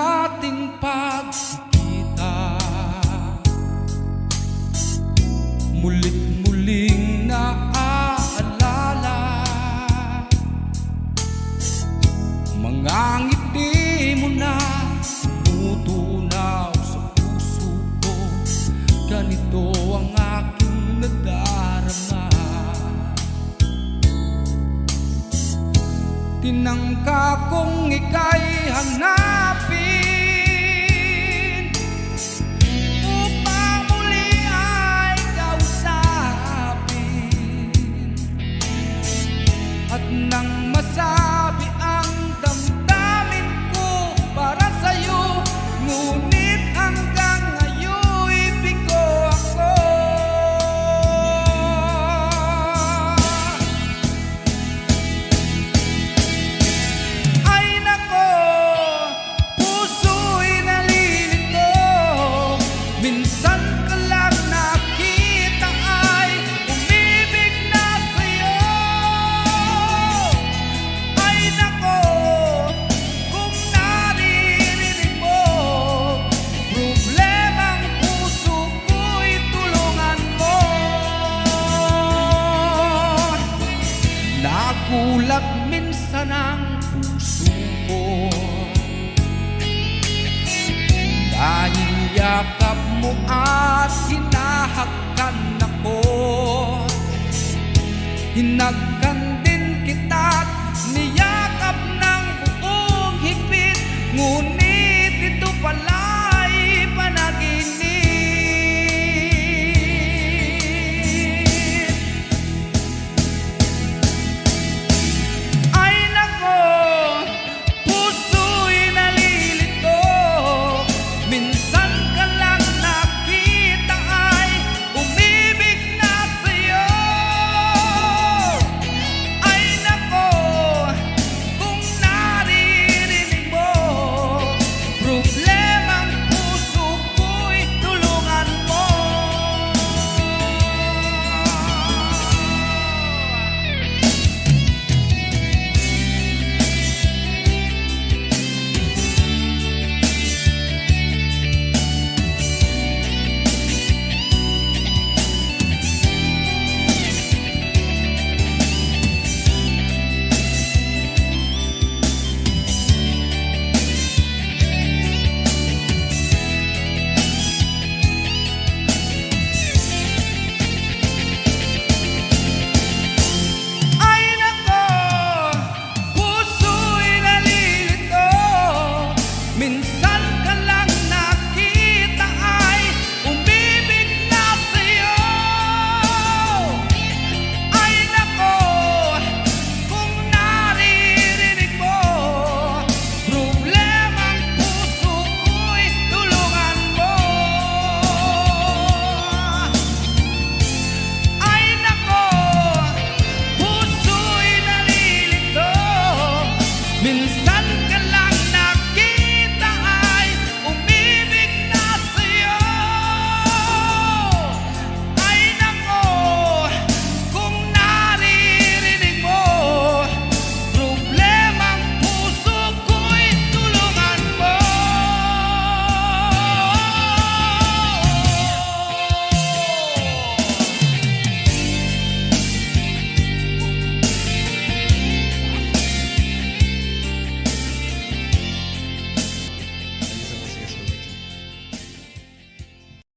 ating pagkikita, mulit muling naaalala mga ngiti mo na tumutunaw sa puso ko. Ganito ang aking nadarama. Tinangka kong ika'y hanapin upang muli ay kausapin, at nang masabi ang damdamin ko para sa'yo, ngunit hanggang ngayon'y bigo ako. Ay nako, puso'y nalilito, minsan ka lang nakita ay umibig na sa'yo. Ay nako, kung naririnig mo problemang puso ko'y tulungan mo. Nagulat minsan ang puso ko dahil yakap mo at hinahakan ako. Hinagkan din kita't niyakap ng buong higpit, ngunit ito pala'y panaginip. Ay nako, puso'y nalilito, minsan ka lang nakita ay umibig na sa'yo. Ay nako, kung naririnig mo problemang puso ko'y tulungan mo. Ay nako, puso'y nalilito, minsan